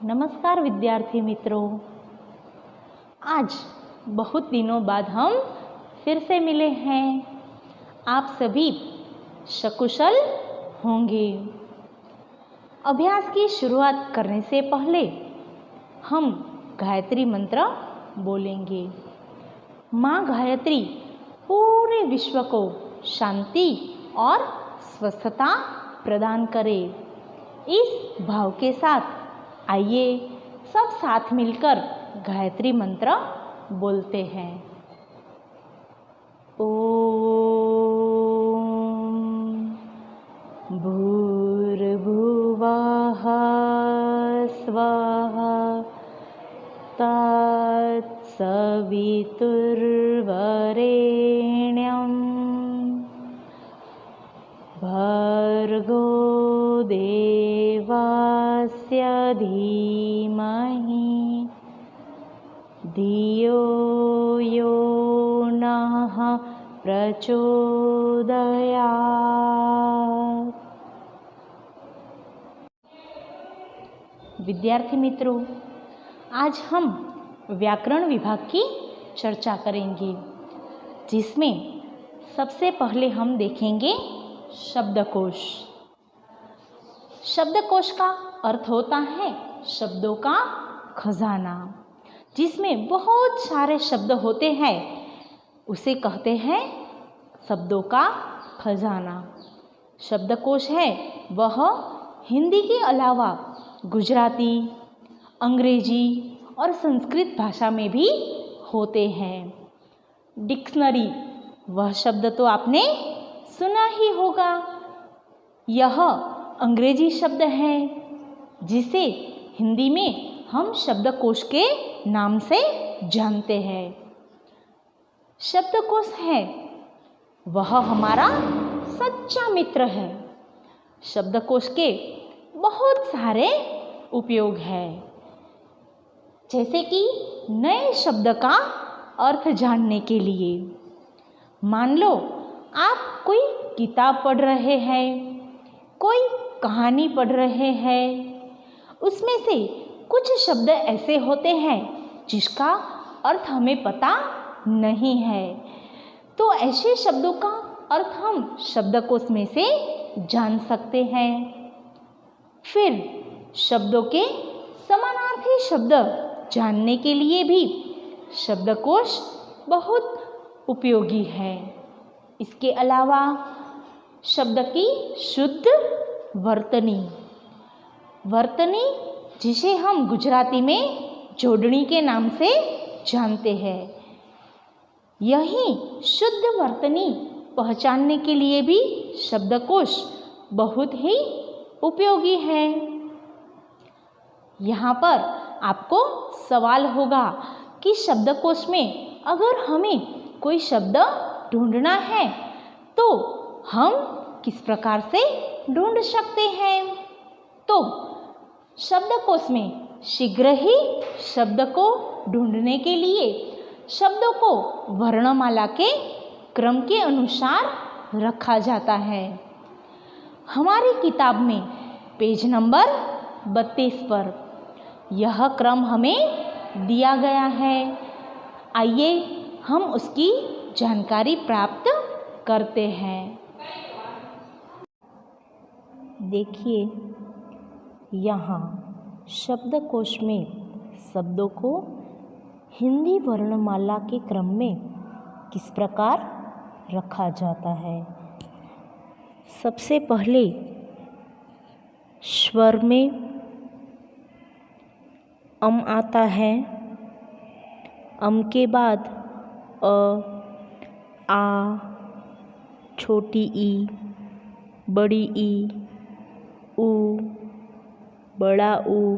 नमस्कार विद्यार्थी मित्रों। आज बहुत दिनों बाद हम फिर से मिले हैं। आप सभी सकुशल होंगे। अभ्यास की शुरुआत करने से पहले हम गायत्री मंत्र बोलेंगे। माँ गायत्री पूरे विश्व को शांति और स्वस्थता प्रदान करे। इस भाव के साथ आइए सब साथ मिलकर गायत्री मंत्र बोलते हैं। ओम भूर्भुवः स्वः तत्सवितुर्वरेण्यं भर्गो देवस्य धीमहि धियो यो नः प्रचोदयात्। विद्यार्थी मित्रों, आज हम व्याकरण विभाग की चर्चा करेंगे, जिसमें सबसे पहले हम देखेंगे शब्दकोश। शब्दकोश का अर्थ होता है शब्दों का खजाना। जिसमें बहुत सारे शब्द होते हैं उसे कहते हैं शब्दों का खजाना। शब्दकोश है वह हिंदी के अलावा गुजराती, अंग्रेजी और संस्कृत भाषा में भी होते हैं। डिक्शनरी वह शब्द तो आपने सुना ही होगा। यह अंग्रेजी शब्द है जिसे हिंदी में हम शब्दकोश के नाम से जानते हैं। शब्दकोश है वह हमारा सच्चा मित्र है। शब्दकोश के बहुत सारे उपयोग हैं, जैसे कि नए शब्द का अर्थ जानने के लिए। मान लो आप कोई किताब पढ़ रहे हैं, कोई कहानी पढ़ रहे हैं, उसमें से कुछ शब्द ऐसे होते हैं जिसका अर्थ हमें पता नहीं है, तो ऐसे शब्दों का अर्थ हम शब्दकोश में से जान सकते हैं। फिर शब्दों के समानार्थी शब्द जानने के लिए भी शब्दकोश बहुत उपयोगी है। इसके अलावा शब्द की शुद्ध वर्तनी जिसे हम गुजराती में जोड़नी के नाम से जानते हैं, यही शुद्ध वर्तनी पहचानने के लिए भी शब्दकोश बहुत ही उपयोगी है। यहाँ पर आपको सवाल होगा कि शब्दकोश में अगर हमें कोई शब्द ढूंढना है तो हम किस प्रकार से ढूंढ सकते हैं। तो शब्दकोश में शीघ्र ही शब्द को ढूंढने के लिए शब्दों को वर्णमाला के क्रम के अनुसार रखा जाता है। हमारी किताब में पेज नंबर 32 पर यह क्रम हमें दिया गया है। आइए हम उसकी जानकारी प्राप्त करते हैं। देखिए, यहाँ शब्दकोश में शब्दों को हिंदी वर्णमाला के क्रम में किस प्रकार रखा जाता है। सबसे पहले स्वर में अम आता है। अम के बाद अ, आ, छोटी ई, बड़ी ई, ऊ, बड़ा ऊ,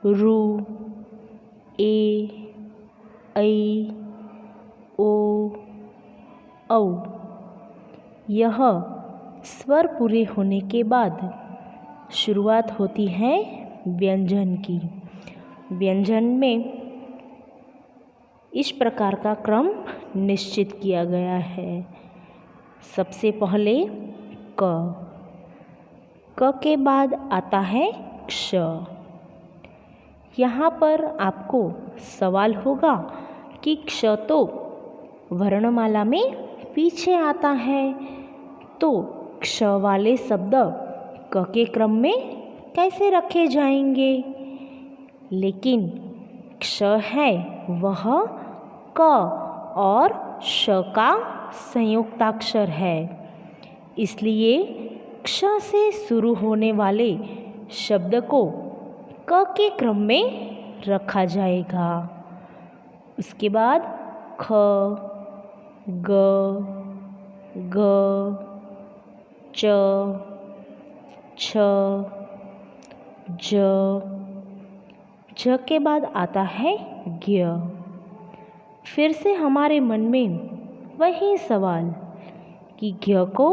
रू, ए, ऐ, ओ, औ। यह स्वर पूरे होने के बाद शुरुआत होती है व्यंजन की। व्यंजन में इस प्रकार का क्रम निश्चित किया गया है। सबसे पहले क के बाद आता है क्ष। यहाँ पर आपको सवाल होगा कि क्ष तो वर्णमाला में पीछे आता है, तो क्ष वाले शब्द क के क्रम में कैसे रखे जाएंगे। लेकिन क्ष है वह क और श का संयुक्ताक्षर है, इसलिए क्ष से शुरू होने वाले शब्द को क के क्रम में रखा जाएगा। उसके बाद ख, ग, घ, च, छ, ज, झ के बाद आता है ज्ञ। फिर से हमारे मन में वही सवाल कि ज्ञ को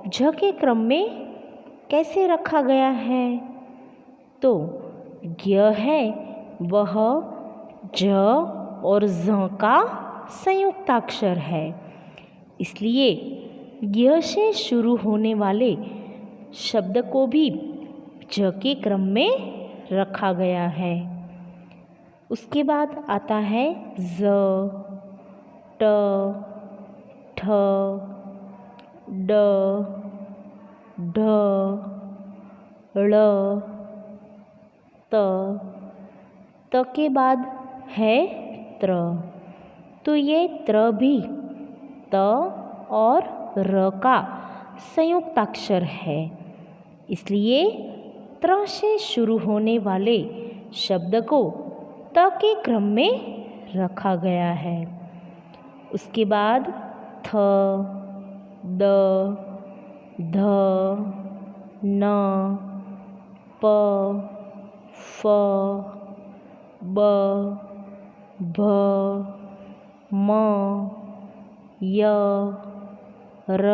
झ के क्रम में कैसे रखा गया है। तो ज्ञ है वह झ और ज़ का संयुक्ताक्षर है, इसलिए ज्ञ से शुरू होने वाले शब्द को भी झ के क्रम में रखा गया है। उसके बाद आता है ज़, ट, ठ, ड, ढ, ळ, त के बाद है त्र। तो ये त्र भी त और र का संयुक्ताक्षर है, इसलिए त्र से शुरू होने वाले शब्द को त के क्रम में रखा गया है। उसके बाद थ, द, ध, न, प, फ, ब, भ, म, य, र,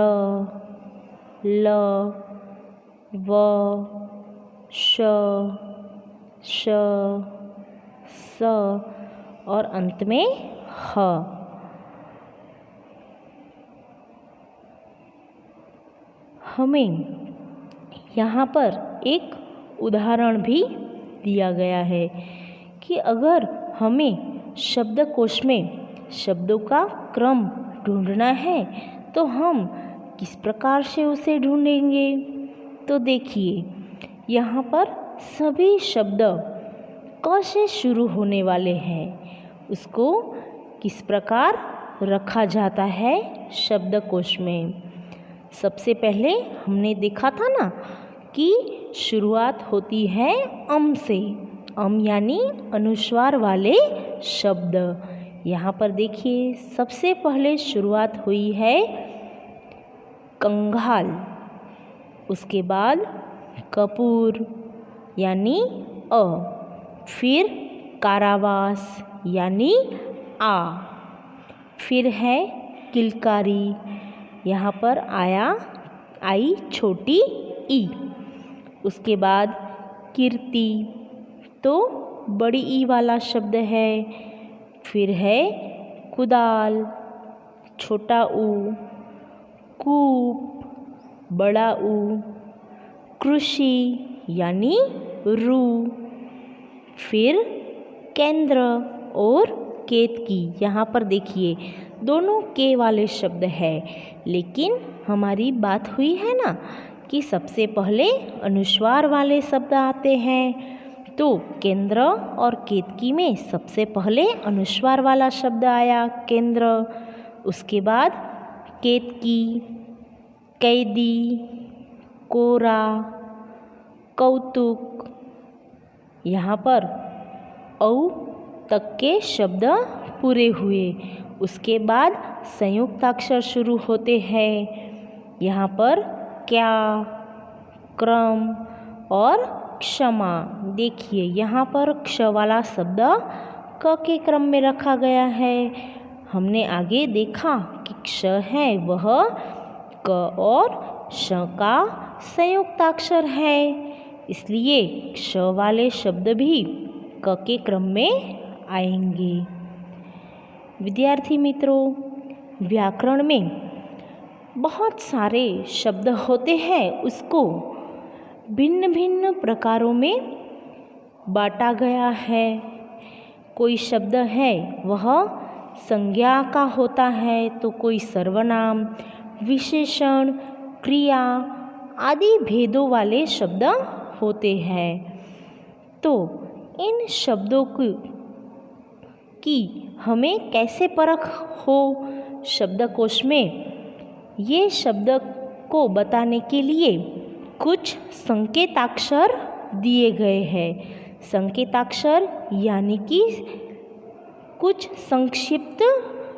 ल, व, श, श, स और अंत में ह। हमें यहाँ पर एक उदाहरण भी दिया गया है कि अगर हमें शब्दकोश में शब्दों का क्रम ढूंढना है तो हम किस प्रकार से उसे ढूंढेंगे। तो देखिए, यहाँ पर सभी शब्द क से शुरू होने वाले हैं, उसको किस प्रकार रखा जाता है शब्दकोश में। सबसे पहले हमने देखा था ना कि शुरुआत होती है अम से। अम यानी अनुस्वार वाले शब्द। यहाँ पर देखिए, सबसे पहले शुरुआत हुई है कंघाल, उसके बाद कपूर यानी अ, फिर कारावास यानी आ, फिर है किलकारी, यहाँ पर आई छोटी ई। उसके बाद कीर्ति, तो बड़ी ई वाला शब्द है। फिर है कुदाल, छोटा ऊ, कूप, बड़ा ऊ, कृषि यानी रू, फिर केंद्र और केतकी। यहाँ पर देखिए, दोनों के वाले शब्द है, लेकिन हमारी बात हुई है ना कि सबसे पहले अनुस्वार वाले शब्द आते हैं। तो केंद्र और केतकी में सबसे पहले अनुस्वार वाला शब्द आया केंद्र, उसके बाद केतकी, कैदी, कोरा, कौतुक। यहाँ पर औ तक के शब्द पूरे हुए। उसके बाद संयुक्ताक्षर शुरू होते हैं। यहाँ पर क्या, क्रम और क्षमा। देखिए, यहाँ पर क्ष वाला शब्द क के क्रम में रखा गया है। हमने आगे देखा कि क्ष है वह क और श का संयुक्ताक्षर है, इसलिए क्ष वाले शब्द भी क के क्रम में आएंगे। विद्यार्थी मित्रों, व्याकरण में बहुत सारे शब्द होते हैं, उसको भिन्न भिन्न प्रकारों में बांटा गया है। कोई शब्द है वह संज्ञा का होता है तो कोई सर्वनाम, विशेषण, क्रिया आदि भेदों वाले शब्द होते हैं। तो इन शब्दों की हमें कैसे परख हो शब्दकोश में, ये शब्द को बताने के लिए कुछ संकेताक्षर दिए गए हैं। संकेताक्षर यानी कि कुछ संक्षिप्त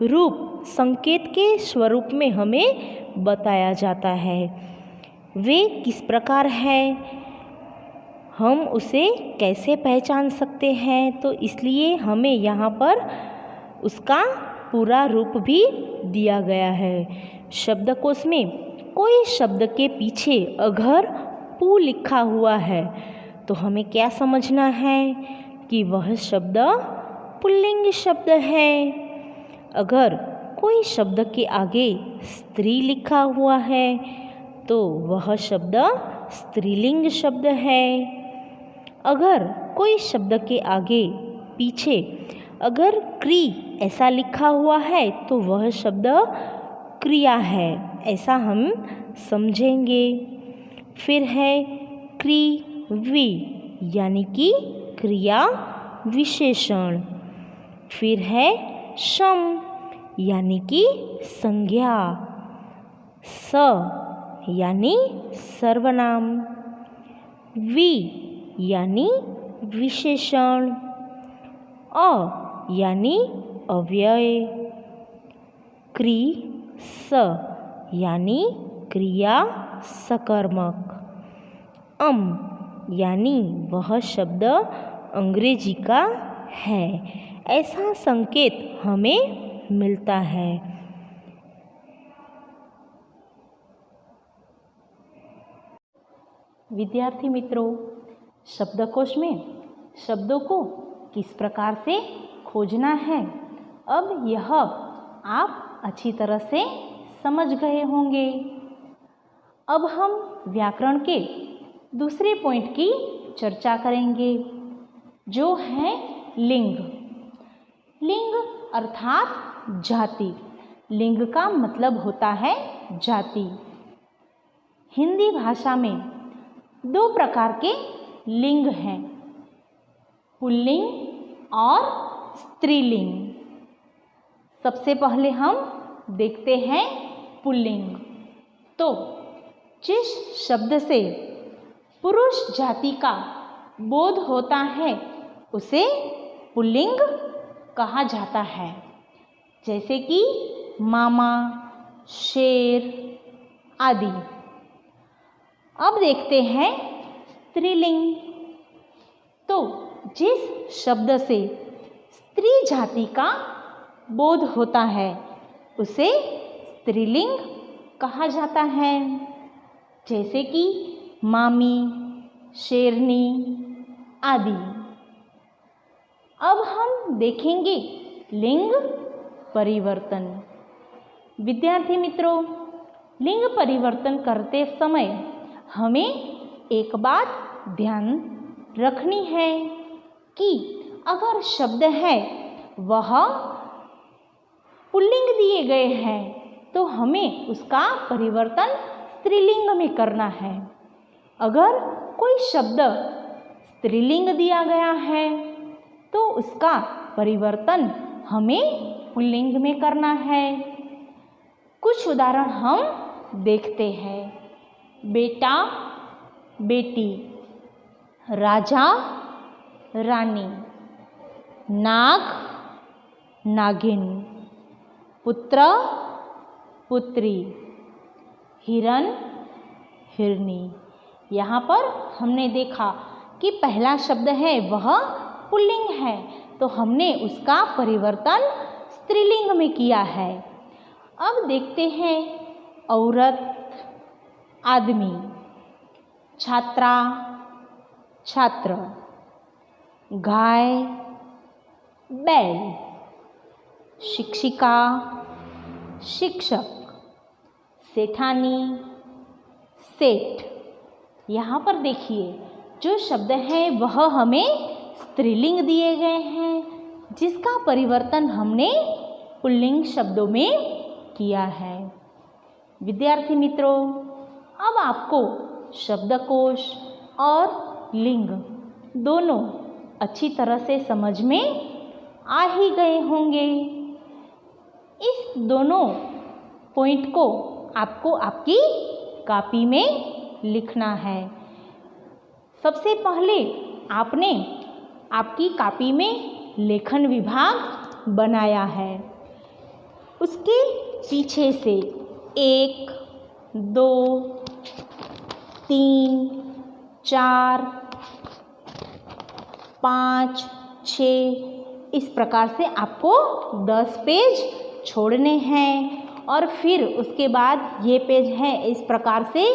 रूप संकेत के स्वरूप में हमें बताया जाता है। वे किस प्रकार है, हम उसे कैसे पहचान सकते हैं, तो इसलिए हमें यहाँ पर उसका पूरा रूप भी दिया गया है। शब्दकोश में कोई शब्द के पीछे अगर पु लिखा हुआ है तो हमें क्या समझना है कि वह शब्द पुल्लिंग शब्द है। अगर कोई शब्द के आगे स्त्री लिखा हुआ है तो वह शब्द स्त्रीलिंग शब्द है। अगर कोई शब्द के आगे पीछे अगर क्री ऐसा लिखा हुआ है तो वह शब्द क्रिया है, ऐसा हम समझेंगे। फिर है क्रिवी यानी कि क्रिया विशेषण। फिर है शम यानी कि संज्ञा। स यानी सर्वनाम। वि यानी विशेषण। अ यानी अव्यय। क्रि स यानी क्रिया सकर्मक। यानी वह शब्द अंग्रेजी का है, ऐसा संकेत हमें मिलता है। विद्यार्थी मित्रों, शब्दकोश में शब्दों को किस प्रकार से खोजना है, अब यह आप अच्छी तरह से समझ गए होंगे। अब हम व्याकरण के दूसरे पॉइंट की चर्चा करेंगे, जो है लिंग। लिंग अर्थात जाति। लिंग का मतलब होता है जाति। हिंदी भाषा में दो प्रकार के लिंग हैं, पुल्लिंग और स्त्रीलिंग। सबसे पहले हम देखते हैं पुल्लिंग। तो जिस शब्द से पुरुष जाति का बोध होता है उसे पुल्लिंग कहा जाता है, जैसे कि मामा, शेर आदि। अब देखते हैं स्त्रीलिंग। तो जिस शब्द से स्त्री जाति का बोध होता है उसे स्त्रीलिंग कहा जाता है, जैसे कि मामी, शेरनी आदि। अब हम देखेंगे लिंग परिवर्तन। विद्यार्थी मित्रों, लिंग परिवर्तन करते समय हमें एक बात ध्यान रखनी है कि अगर शब्द है वह पुल्लिंग दिए गए हैं तो हमें उसका परिवर्तन स्त्रीलिंग में करना है। अगर कोई शब्द स्त्रीलिंग दिया गया है तो उसका परिवर्तन हमें पुल्लिंग में करना है। कुछ उदाहरण हम देखते हैं। बेटा, बेटी, राजा, रानी, नाग, नागिन, पुत्र, पुत्री, हिरन, हिरनी। यहाँ पर हमने देखा कि पहला शब्द है वह पुल्लिंग है, तो हमने उसका परिवर्तन स्त्रीलिंग में किया है। अब देखते हैं औरत, आदमी, छात्रा, छात्र, गाय, बैल, शिक्षिका, शिक्षक, सेठानी, सेठ। यहाँ पर देखिए जो शब्द है वह हमें स्त्रीलिंग दिए गए हैं जिसका परिवर्तन हमने पुल्लिंग शब्दों में किया है। विद्यार्थी मित्रों, अब आपको शब्दकोश और लिंग दोनों अच्छी तरह से समझ में आ ही गए होंगे। इस दोनों पॉइंट को आपको आपकी कॉपी में लिखना है। सबसे पहले आपने आपकी कॉपी में लेखन विभाग बनाया है। उसके पीछे से 1, 2, 3, 4, 5, 6 इस प्रकार से आपको 10 पेज छोड़ने हैं और फिर उसके बाद ये पेज है इस प्रकार से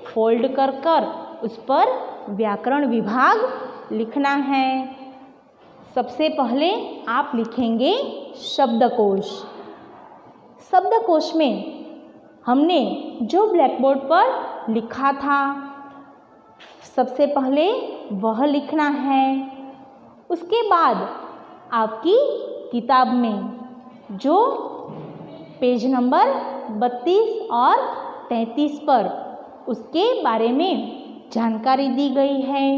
फोल्ड कर कर उस पर व्याकरण विभाग लिखना है। सबसे पहले आप लिखेंगे शब्दकोश। शब्दकोश में हमने जो ब्लैक बोर्ड पर लिखा था सबसे पहले वह लिखना है। उसके बाद आपकी किताब में जो पेज नंबर 32 और 33 पर उसके बारे में जानकारी दी गई है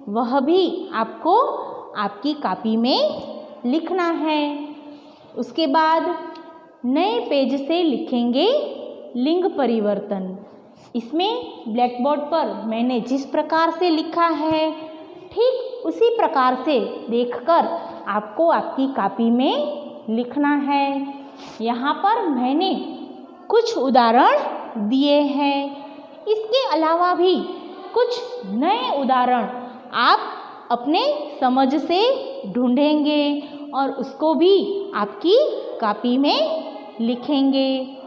वह भी आपको आपकी कॉपी में लिखना है। उसके बाद नए पेज से लिखेंगे लिंग परिवर्तन। इसमें ब्लैक बोर्ड पर मैंने जिस प्रकार से लिखा है ठीक उसी प्रकार से देखकर आपको आपकी कॉपी में लिखना है। यहाँ पर मैंने कुछ उदाहरण दिए हैं। इसके अलावा भी कुछ नए उदाहरण आप अपने समझ से ढूंढेंगे और उसको भी आपकी कॉपी में लिखेंगे।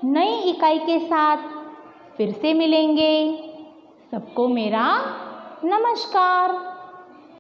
नई इकाई के साथ फिर से मिलेंगे। सबको मेरा नमस्कार।